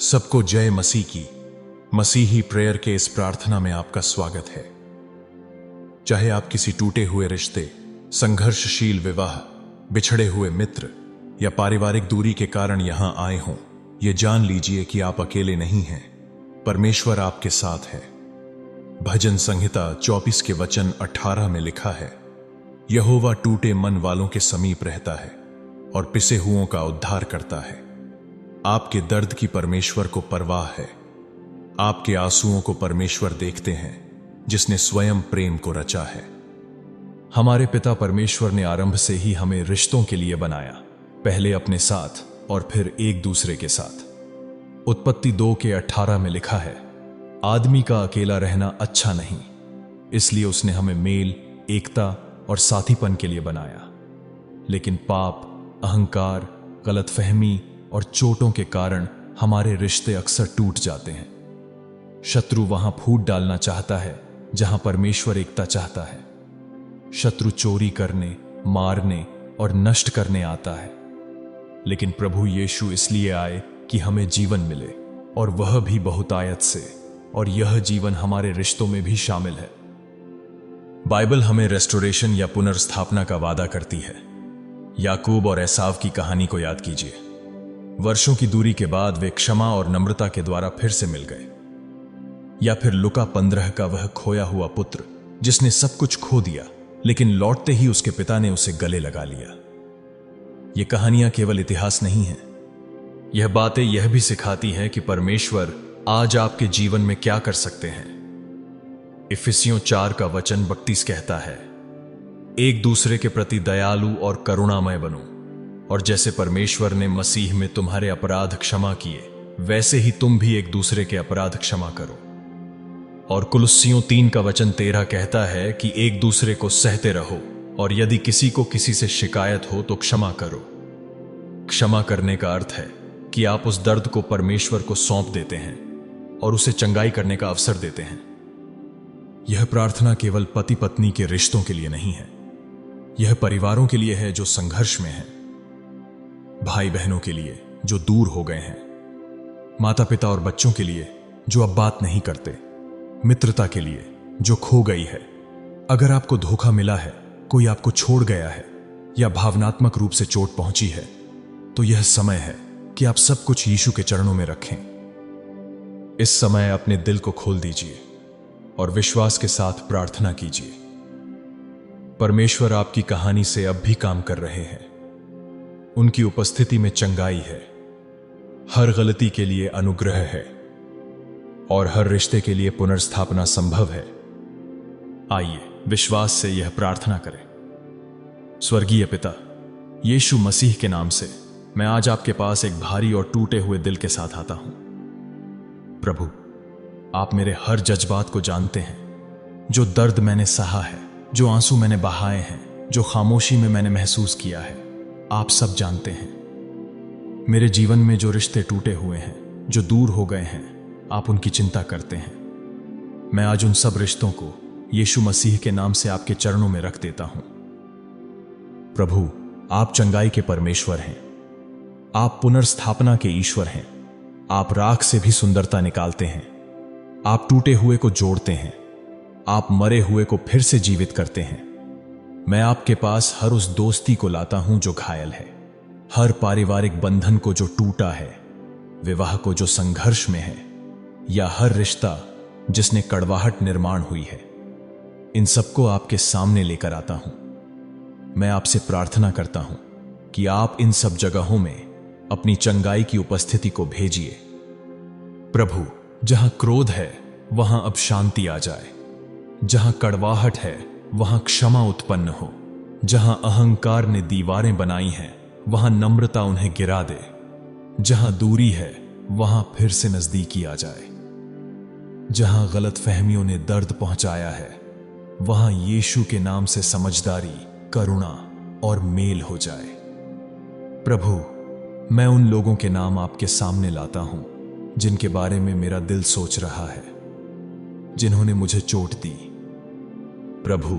सबको जय मसीह की। मसीही प्रेयर के इस प्रार्थना में आपका स्वागत है। चाहे आप किसी टूटे हुए रिश्ते, संघर्षशील विवाह, बिछड़े हुए मित्र या पारिवारिक दूरी के कारण यहां आए हों, यह जान लीजिए कि आप अकेले नहीं हैं। परमेश्वर आपके साथ है। भजन संहिता 24 के वचन 18 में लिखा है, यहोवा टूटे मन वालों के समीप रहता है और पिसे हुओं का उद्धार करता है। आपके दर्द की परमेश्वर को परवाह है। आपके आंसुओं को परमेश्वर देखते हैं, जिसने स्वयं प्रेम को रचा है। हमारे पिता परमेश्वर ने आरंभ से ही हमें रिश्तों के लिए बनाया, पहले अपने साथ और फिर एक दूसरे के साथ। उत्पत्ति 2 के 18 में लिखा है, आदमी का अकेला रहना अच्छा नहीं, इसलिए उसने हमें मेल, एकता और साथीपन के लिए बनाया। लेकिन पाप, अहंकार, गलतफहमी और चोटों के कारण हमारे रिश्ते अक्सर टूट जाते हैं। शत्रु वहां फूट डालना चाहता है जहां परमेश्वर एकता चाहता है। शत्रु चोरी करने, मारने और नष्ट करने आता है, लेकिन प्रभु यीशु इसलिए आए कि हमें जीवन मिले, और वह भी बहुतायत से, और यह जीवन हमारे रिश्तों में भी शामिल है। बाइबल हमें रेस्टोरेशन या पुनर्स्थापना का वादा करती है। याकूब और एसाव की कहानी को याद कीजिए। वर्षों की दूरी के बाद वे क्षमा और नम्रता के द्वारा फिर से मिल गए। या फिर लुका 15 का वह खोया हुआ पुत्र, जिसने सब कुछ खो दिया, लेकिन लौटते ही उसके पिता ने उसे गले लगा लिया। ये कहानियां केवल इतिहास नहीं है, यह बातें यह भी सिखाती हैं कि परमेश्वर आज आपके जीवन में क्या कर सकते हैं। इफिसियों 4 का वचन 32 कहता है, एक दूसरे के प्रति दयालु और करुणामय बनो, और जैसे परमेश्वर ने मसीह में तुम्हारे अपराध क्षमा किए, वैसे ही तुम भी एक दूसरे के अपराध क्षमा करो। और कुलुस्सियों 3 का वचन 13 कहता है कि एक दूसरे को सहते रहो, और यदि किसी को किसी से शिकायत हो तो क्षमा करो। क्षमा करने का अर्थ है कि आप उस दर्द को परमेश्वर को सौंप देते हैं और उसे चंगाई करने का अवसर देते हैं। यह प्रार्थना केवल पति पत्नी के रिश्तों के लिए नहीं है, यह परिवारों के लिए है जो संघर्ष में हैं, भाई बहनों के लिए जो दूर हो गए हैं, माता पिता और बच्चों के लिए जो अब बात नहीं करते, मित्रता के लिए जो खो गई है। अगर आपको धोखा मिला है, कोई आपको छोड़ गया है, या भावनात्मक रूप से चोट पहुंची है, तो यह समय है कि आप सब कुछ यीशु के चरणों में रखें। इस समय अपने दिल को खोल दीजिए और विश्वास के साथ प्रार्थना कीजिए। परमेश्वर आपकी कहानी से अब भी काम कर रहे हैं। उनकी उपस्थिति में चंगाई है, हर गलती के लिए अनुग्रह है, और हर रिश्ते के लिए पुनर्स्थापना संभव है। आइए विश्वास से यह प्रार्थना करें। स्वर्गीय पिता, यीशु मसीह के नाम से मैं आज आपके पास एक भारी और टूटे हुए दिल के साथ आता हूं। प्रभु, आप मेरे हर जज्बात को जानते हैं, जो दर्द मैंने सहा है, जो आंसू मैंने बहाए हैं, जो खामोशी में मैंने महसूस किया है, आप सब जानते हैं। मेरे जीवन में जो रिश्ते टूटे हुए हैं, जो दूर हो गए हैं, आप उनकी चिंता करते हैं। मैं आज उन सब रिश्तों को यीशु मसीह के नाम से आपके चरणों में रख देता हूं। प्रभु, आप चंगाई के परमेश्वर हैं, आप पुनर्स्थापना के ईश्वर हैं। आप राख से भी सुंदरता निकालते हैं, आप टूटे हुए को जोड़ते हैं, आप मरे हुए को फिर से जीवित करते हैं। मैं आपके पास हर उस दोस्ती को लाता हूं जो घायल है, हर पारिवारिक बंधन को जो टूटा है, विवाह को जो संघर्ष में है, या हर रिश्ता जिसने कड़वाहट निर्माण हुई है। इन सबको आपके सामने लेकर आता हूं। मैं आपसे प्रार्थना करता हूं कि आप इन सब जगहों में अपनी चंगाई की उपस्थिति को भेजिए। प्रभु, जहां क्रोध है वहां अब शांति आ जाए, जहां कड़वाहट है वहां क्षमा उत्पन्न हो, जहां अहंकार ने दीवारें बनाई हैं वहां नम्रता उन्हें गिरा दे, जहां दूरी है वहां फिर से नजदीकी आ जाए, जहां गलतफहमियों ने दर्द पहुंचाया है वहां यीशु के नाम से समझदारी, करुणा और मेल हो जाए। प्रभु, मैं उन लोगों के नाम आपके सामने लाता हूं जिनके बारे में मेरा दिल सोच रहा है, जिन्होंने मुझे चोट दी। प्रभु,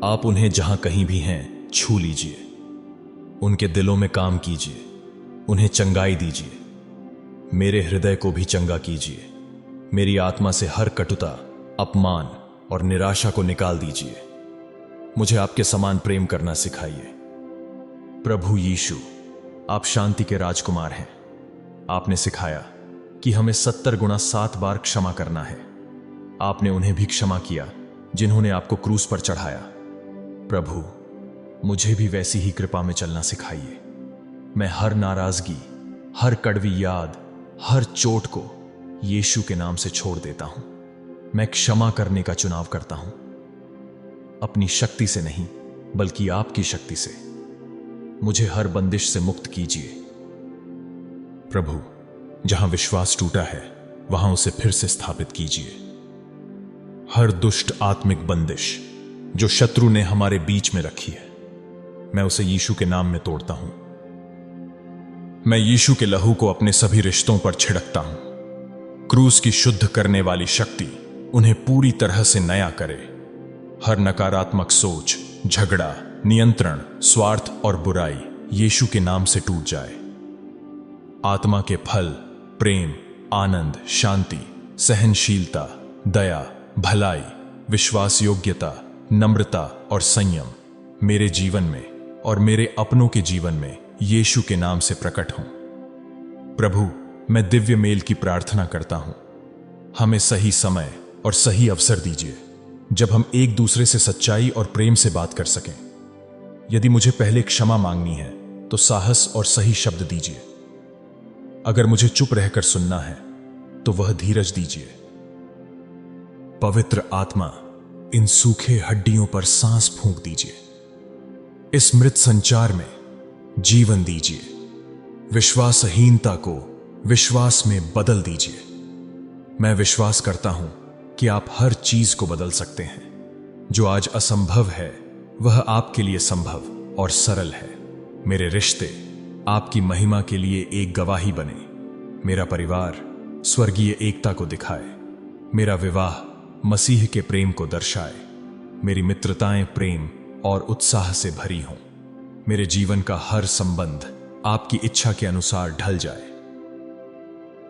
आप उन्हें जहां कहीं भी हैं छू लीजिए, उनके दिलों में काम कीजिए, उन्हें चंगाई दीजिए। मेरे हृदय को भी चंगा कीजिए। मेरी आत्मा से हर कटुता, अपमान और निराशा को निकाल दीजिए। मुझे आपके समान प्रेम करना सिखाइए। प्रभु यीशु, आप शांति के राजकुमार हैं। आपने सिखाया कि हमें 70 गुणा 7 बार क्षमा करना है। आपने उन्हें भी क्षमा किया जिन्होंने आपको क्रूस पर चढ़ाया। प्रभु, मुझे भी वैसी ही कृपा में चलना सिखाइए। मैं हर नाराजगी, हर कड़वी याद, हर चोट को यीशु के नाम से छोड़ देता हूं। मैं क्षमा करने का चुनाव करता हूं, अपनी शक्ति से नहीं बल्कि आपकी शक्ति से। मुझे हर बंदिश से मुक्त कीजिए। प्रभु, जहां विश्वास टूटा है वहां उसे फिर से स्थापित कीजिए। हर दुष्ट आत्मिक बंदिश जो शत्रु ने हमारे बीच में रखी है, मैं उसे यीशु के नाम में तोड़ता हूं। मैं यीशु के लहू को अपने सभी रिश्तों पर छिड़कता हूं। क्रूस की शुद्ध करने वाली शक्ति उन्हें पूरी तरह से नया करे। हर नकारात्मक सोच, झगड़ा, नियंत्रण, स्वार्थ और बुराई यीशु के नाम से टूट जाए। आत्मा के फल प्रेम, आनंद, शांति, सहनशीलता, दया, भलाई, विश्वास योग्यता, नम्रता और संयम मेरे जीवन में और मेरे अपनों के जीवन में यीशु के नाम से प्रकट हों। प्रभु, मैं दिव्य मेल की प्रार्थना करता हूं। हमें सही समय और सही अवसर दीजिए जब हम एक दूसरे से सच्चाई और प्रेम से बात कर सकें। यदि मुझे पहले क्षमा मांगनी है तो साहस और सही शब्द दीजिए। अगर मुझे चुप रहकर सुनना है तो वह धीरज दीजिए। पवित्र आत्मा, इन सूखे हड्डियों पर सांस फूंक दीजिए। इस मृत संचार में जीवन दीजिए। विश्वासहीनता को विश्वास में बदल दीजिए। मैं विश्वास करता हूं कि आप हर चीज को बदल सकते हैं। जो आज असंभव है वह आपके लिए संभव और सरल है। मेरे रिश्ते आपकी महिमा के लिए एक गवाही बने। मेरा परिवार स्वर्गीय एकता को दिखाए। मेरा विवाह मसीह के प्रेम को दर्शाए। मेरी मित्रताएं प्रेम और उत्साह से भरी हों। मेरे जीवन का हर संबंध आपकी इच्छा के अनुसार ढल जाए।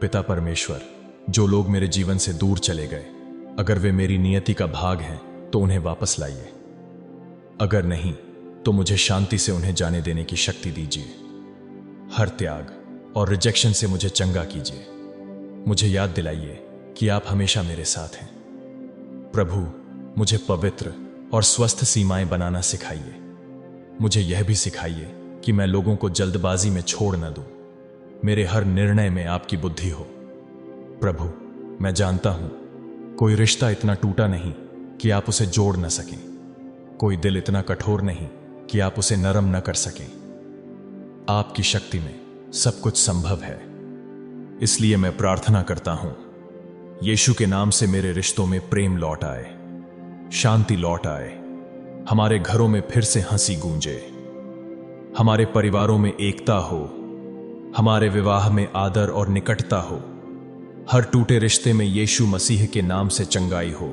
पिता परमेश्वर, जो लोग मेरे जीवन से दूर चले गए, अगर वे मेरी नियति का भाग हैं तो उन्हें वापस लाइए। अगर नहीं तो मुझे शांति से उन्हें जाने देने की शक्ति दीजिए। हर त्याग और रिजेक्शन से मुझे चंगा कीजिए। मुझे याद दिलाइए कि आप हमेशा मेरे साथ हैं। प्रभु, मुझे पवित्र और स्वस्थ सीमाएं बनाना सिखाइए। मुझे यह भी सिखाइए कि मैं लोगों को जल्दबाजी में छोड़ न दूं। मेरे हर निर्णय में आपकी बुद्धि हो। प्रभु, मैं जानता हूं कोई रिश्ता इतना टूटा नहीं कि आप उसे जोड़ न सकें। कोई दिल इतना कठोर नहीं कि आप उसे नरम न कर सकें। आपकी शक्ति में सब कुछ संभव है। इसलिए मैं प्रार्थना करता हूं, यीशु के नाम से मेरे रिश्तों में प्रेम लौट आए, शांति लौट आए। हमारे घरों में फिर से हंसी गूंजे। हमारे परिवारों में एकता हो। हमारे विवाह में आदर और निकटता हो। हर टूटे रिश्ते में यीशु मसीह के नाम से चंगाई हो।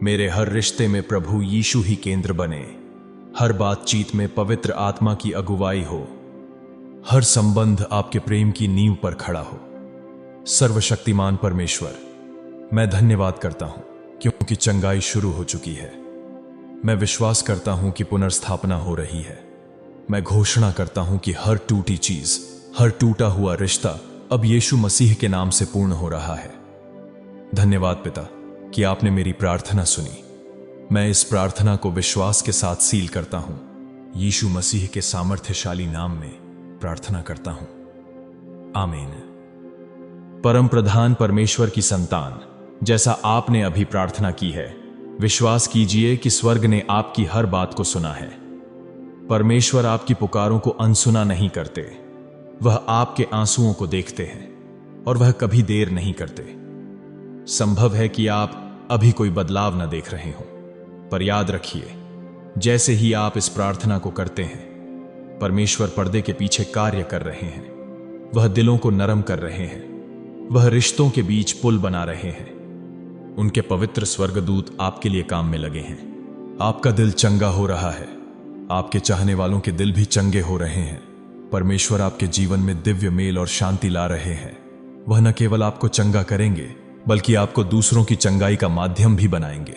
मेरे हर रिश्ते में प्रभु यीशु ही केंद्र बने। हर बातचीत में पवित्र आत्मा की अगुवाई हो। हर संबंध आपके प्रेम की नींव पर खड़ा हो। सर्वशक्तिमान परमेश्वर, मैं धन्यवाद करता हूं क्योंकि चंगाई शुरू हो चुकी है। मैं विश्वास करता हूं कि पुनर्स्थापना हो रही है। मैं घोषणा करता हूं कि हर टूटी चीज, हर टूटा हुआ रिश्ता अब यीशु मसीह के नाम से पूर्ण हो रहा है। धन्यवाद पिता कि आपने मेरी प्रार्थना सुनी। मैं इस प्रार्थना को विश्वास के साथ सील करता हूं। यीशु मसीह के सामर्थ्यशाली नाम में प्रार्थना करता हूं, आमीन। परम प्रधान परमेश्वर की संतान, जैसा आपने अभी प्रार्थना की है, विश्वास कीजिए कि स्वर्ग ने आपकी हर बात को सुना है। परमेश्वर आपकी पुकारों को अनसुना नहीं करते। वह आपके आंसुओं को देखते हैं और वह कभी देर नहीं करते। संभव है कि आप अभी कोई बदलाव न देख रहे हो, पर याद रखिए, जैसे ही आप इस प्रार्थना को करते हैं, परमेश्वर पर्दे के पीछे कार्य कर रहे हैं। वह दिलों को नरम कर रहे हैं। वह रिश्तों के बीच पुल बना रहे हैं। उनके पवित्र स्वर्गदूत आपके लिए काम में लगे हैं। आपका दिल चंगा हो रहा है। आपके चाहने वालों के दिल भी चंगे हो रहे हैं। परमेश्वर आपके जीवन में दिव्य मेल और शांति ला रहे हैं। वह न केवल आपको चंगा करेंगे बल्कि आपको दूसरों की चंगाई का माध्यम भी बनाएंगे।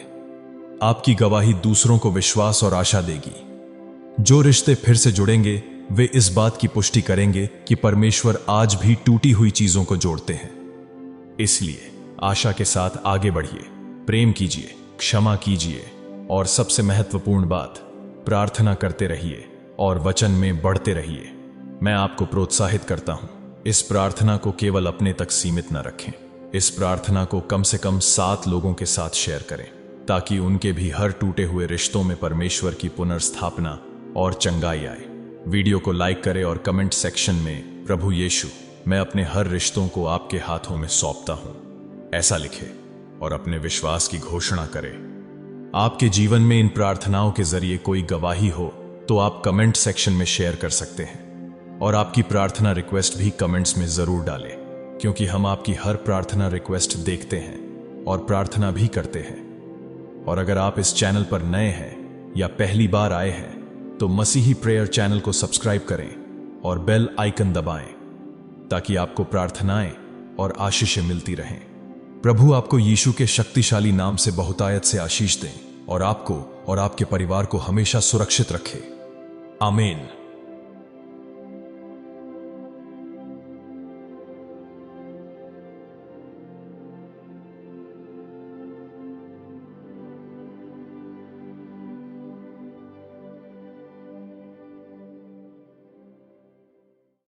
आपकी गवाही दूसरों को विश्वास और आशा देगी। जो रिश्ते फिर से जुड़ेंगे वे इस बात की पुष्टि करेंगे कि परमेश्वर आज भी टूटी हुई चीजों को जोड़ते हैं। इसलिए आशा के साथ आगे बढ़िए, प्रेम कीजिए, क्षमा कीजिए और सबसे महत्वपूर्ण बात, प्रार्थना करते रहिए और वचन में बढ़ते रहिए। मैं आपको प्रोत्साहित करता हूं, इस प्रार्थना को केवल अपने तक सीमित न रखें। इस प्रार्थना को कम से कम 7 लोगों के साथ शेयर करें ताकि उनके भी हर टूटे हुए रिश्तों में परमेश्वर की पुनर्स्थापना और चंगाई आए। वीडियो को लाइक करें और कमेंट सेक्शन में प्रभु यीशु, मैं अपने हर रिश्तों को आपके हाथों में सौंपता हूं, ऐसा लिखे और अपने विश्वास की घोषणा करें। आपके जीवन में इन प्रार्थनाओं के जरिए कोई गवाही हो तो आप कमेंट सेक्शन में शेयर कर सकते हैं और आपकी प्रार्थना रिक्वेस्ट भी कमेंट्स में जरूर डालें, क्योंकि हम आपकी हर प्रार्थना रिक्वेस्ट देखते हैं और प्रार्थना भी करते हैं। और अगर आप इस चैनल पर नए हैं या पहली बार आए हैं तो मसीही प्रेयर चैनल को सब्सक्राइब करें और बेल आइकन दबाएं ताकि आपको प्रार्थनाएं और आशीषें मिलती रहें। प्रभु आपको यीशु के शक्तिशाली नाम से बहुतायत से आशीष दें और आपको और आपके परिवार को हमेशा सुरक्षित रखे। आमीन।